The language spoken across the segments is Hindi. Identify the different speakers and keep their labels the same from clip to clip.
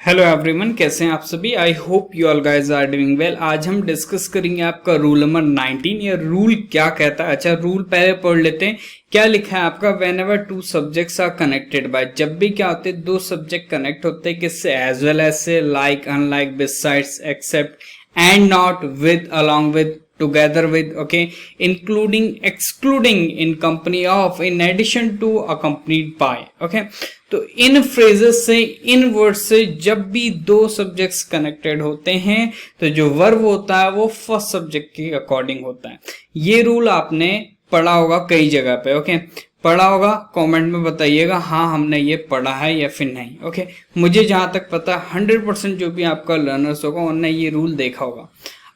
Speaker 1: हेलो एवरीवन, कैसे हैं आप सभी। I hope you all guys are doing well. आज हम डिस्कस करेंगे आपका रूल नंबर 19। ये रूल क्या कहता है। अच्छा, रूल पहले पढ़ लेते हैं। क्या लिखा है आपका, whenever two subjects are connected by, जब भी क्या होते हैं दो सब्जेक्ट कनेक्ट होते हैं किससे, एज वेल एज से, like, unlike, besides, except, and not, with, along with, together with, okay, including, excluding, in company of, in addition to, accompanied by, okay। तो इन फ्रेजेस से, इन वर्ड्स से जब भी दो सब्जेक्ट्स कनेक्टेड होते हैं तो जो वर्ब होता है वो फर्स्ट सब्जेक्ट के अकॉर्डिंग होता है। ये रूल आपने पढ़ा होगा कई जगह पे, ओके। पढ़ा होगा, कमेंट में बताइएगा हाँ हमने ये पढ़ा है या फिर नहीं, ओके। मुझे जहां तक पता है 100% जो भी आपका लर्नर्स होगा उन्होंने ये रूल देखा होगा।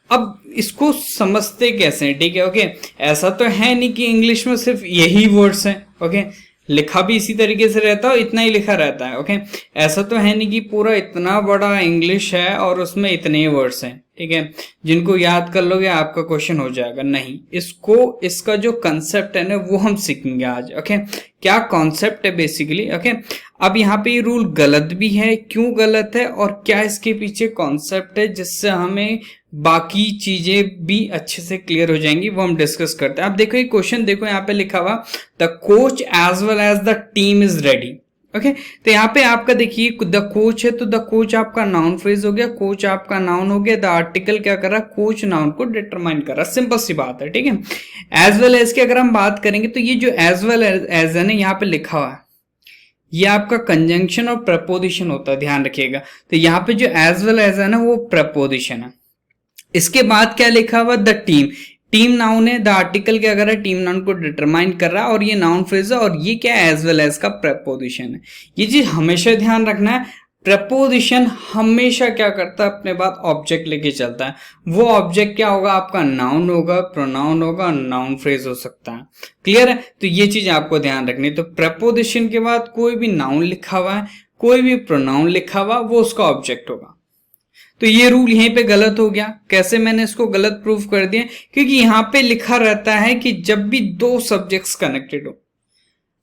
Speaker 1: अब इसको समझते कैसे हैं, ठीक है, ओके। ऐसा तो है नहीं कि इंग्लिश में सिर्फ यही वर्ड्स हैं, ओके। लिखा भी इसी तरीके से रहता है, इतना ही लिखा रहता है, ओके। ऐसा तो है नहीं कि पूरा इतना बड़ा इंग्लिश है और उसमें इतने ही वर्ड्स हैं, ठीक है, जिनको याद कर लोगे आपका क्वेश्चन हो जाएगा। नहीं, इसका जो कंसेप्ट है ना वो हम सीखेंगे आज, ओके। क्या कॉन्सेप्ट है बेसिकली, ओके। अब यहाँ पे ये रूल गलत भी है, क्यों गलत है और क्या इसके पीछे कॉन्सेप्ट है जिससे हमें बाकी चीजें भी अच्छे से क्लियर हो जाएंगी, वो हम डिस्कस करते हैं। अब देखो ये क्वेश्चन देखो, यहाँ पे लिखा हुआ the coach as well as the team is ready, okay. तो यहाँ पे आपका देखिए द कोच है तो द कोच आपका नाउन फ्रेज हो गया, कोच आपका नाउन हो गया, द आर्टिकल क्या कर रहा है, कोच नाउन को डिटरमाइन कर रहा है, सिंपल सी बात है, ठीक है। एज वेल एज की अगर हम बात करेंगे तो ये जो एज वेल एज है ना यहाँ पे लिखा हुआ है, ये आपका कंजंक्शन और प्रपोजिशन होता है, ध्यान रखिएगा। तो यहाँ पे जो एज वेल एज है ना वो प्रपोजिशन है। इसके बाद क्या लिखा हुआ, द टीम, टीम नाउन है, द आर्टिकल क्या कर रहा है, टीम नाउन को डिटरमाइन कर रहा है और ये नाउन फ्रेज है और ये क्या एज वेल एज का प्रपोजिशन है। ये चीज हमेशा ध्यान रखना है, प्रपोजिशन हमेशा क्या करता है अपने बाद ऑब्जेक्ट लेके चलता है। वो ऑब्जेक्ट क्या होगा, आपका नाउन होगा, प्रोनाउन होगा, नाउन फ्रेज हो सकता है, क्लियर है। तो ये चीज आपको ध्यान रखनी है। तो प्रपोजिशन के बाद कोई भी नाउन लिखा हुआ है, कोई भी प्रोनाउन लिखा हुआ, वो उसका ऑब्जेक्ट होगा। तो ये रूल यहीं पे गलत हो गया। कैसे मैंने इसको गलत प्रूफ कर दिया, क्योंकि यहां पे लिखा रहता है कि जब भी दो सब्जेक्ट्स कनेक्टेड हो,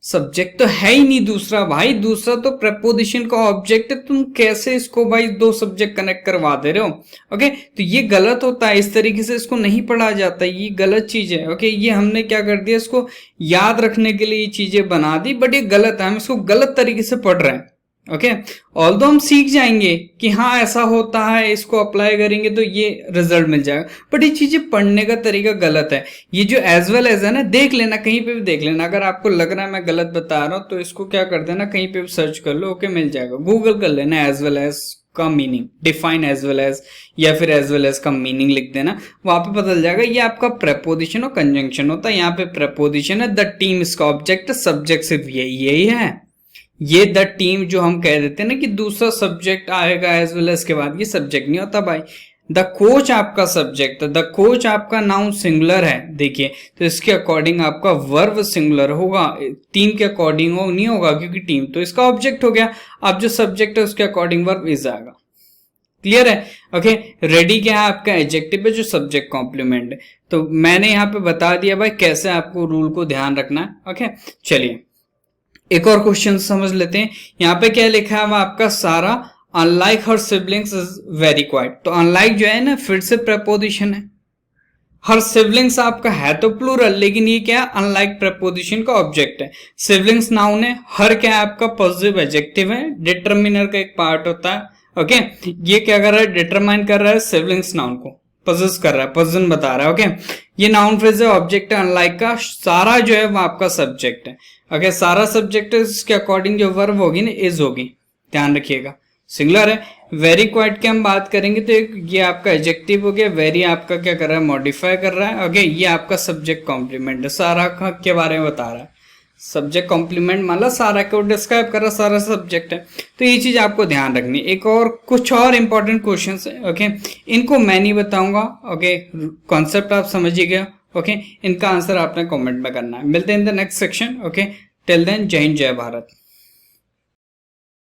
Speaker 1: सब्जेक्ट तो है ही नहीं दूसरा भाई, दूसरा तो प्रपोजिशन का ऑब्जेक्ट है, तुम कैसे इसको भाई दो सब्जेक्ट कनेक्ट करवा दे रहे हो, ओके। तो ये गलत होता है, इस तरीके से इसको नहीं पढ़ा जाता, ये गलत चीज है, ओके। ये हमने क्या कर दिया, इसको याद रखने के लिए ये चीजें बना दी, बट ये गलत है, हम इसको गलत तरीके से पढ़ रहे हैं, ओके। ऑल्दो हम सीख जाएंगे कि हाँ ऐसा होता है, इसको अप्लाई करेंगे तो ये रिजल्ट मिल जाएगा, बट ये चीजें पढ़ने का तरीका गलत है। ये जो एज वेल एज है ना, देख लेना, कहीं पे भी देख लेना, अगर आपको लग रहा है मैं गलत बता रहा हूं तो इसको क्या कर देना, कहीं पे भी सर्च कर लो, ओके, मिल जाएगा। गूगल कर लेना एज वेल एज का meaning, define as well as, या फिर एज वेल एज का मीनिंग लिख देना, वहां पे पता चल जाएगा। ये आपका प्रपोजिशन और कंजंक्शन होता है। यहाँ पे प्रपोजिशन है, द टीम इसका ऑब्जेक्ट, सब्जेक्ट सिर्फ यही है। ये द टीम जो हम कह देते हैं ना कि दूसरा सब्जेक्ट आएगा एज वेल एज के बाद, ये सब्जेक्ट नहीं होता भाई। द कोच आपका सब्जेक्ट, द कोच आपका नाउन सिंगुलर है, देखिए, तो इसके अकॉर्डिंग आपका वर्ब सिंगुलर होगा, टीम के अकॉर्डिंग नहीं होगा, क्योंकि टीम तो इसका ऑब्जेक्ट हो गया। अब जो सब्जेक्ट है उसके अकॉर्डिंग वर्ब इज आएगा, क्लियर है, ओके। रेडी क्या है आपका एडजेक्टिव है जो सब्जेक्ट कॉम्प्लीमेंट है। तो मैंने यहाँ पे बता दिया भाई कैसे आपको रूल को ध्यान रखना है, ओके। चलिए एक और क्वेश्चन समझ लेते हैं। यहाँ पे क्या लिखा है आपका, सारा unlike her siblings is very quite. तो अनलाइक जो है ना फिर से प्रपोजिशन है, हर सिबलिंग्स आपका है तो प्लूरल, लेकिन ये क्या है, अनलाइक प्रपोजिशन का ऑब्जेक्ट है। सिबलिंग्स नाउन है, हर क्या है आपका पॉजिटिव एडजेक्टिव है, डिटरमिनर का एक पार्ट होता है, ओके। ये क्या कर रहा है, डिटरमाइन कर रहा है सिबलिंग्स नाउन को, पोजेस कर रहा है, पोजीशन बता रहा है, ओके। ये नाउन फ्रेज है, ऑब्जेक्ट है अनलाइक का, सारा जो है वो आपका सब्जेक्ट है, ओके। सारा सब्जेक्ट है, इसके अकॉर्डिंग जो वर्ब होगी ना इज होगी, ध्यान रखिएगा, सिंगुलर है। वेरी क्वाइट की हम बात करेंगे तो ये आपका एडजेक्टिव हो गया, वेरी आपका क्या कर रहा है, मॉडिफाई कर रहा है, ओके। ये आपका सब्जेक्ट कॉम्प्लीमेंट है, सारा के बारे में बता रहा है, सब्जेक्ट कॉम्प्लीमेंट मतलब सारा को डिस्क्राइब कर रहा, सारा सब्जेक्ट है। तो ये चीज आपको ध्यान रखनी है। एक और कुछ और इंपॉर्टेंट क्वेश्चंस है, ओके, इनको मैं नहीं बताऊंगा, ओके, कॉन्सेप्ट आप समझ ही गए, ओके। इनका आंसर आपने कमेंट में करना है। मिलते हैं in the next section, okay. Till then, जय हिंद, जय भारत।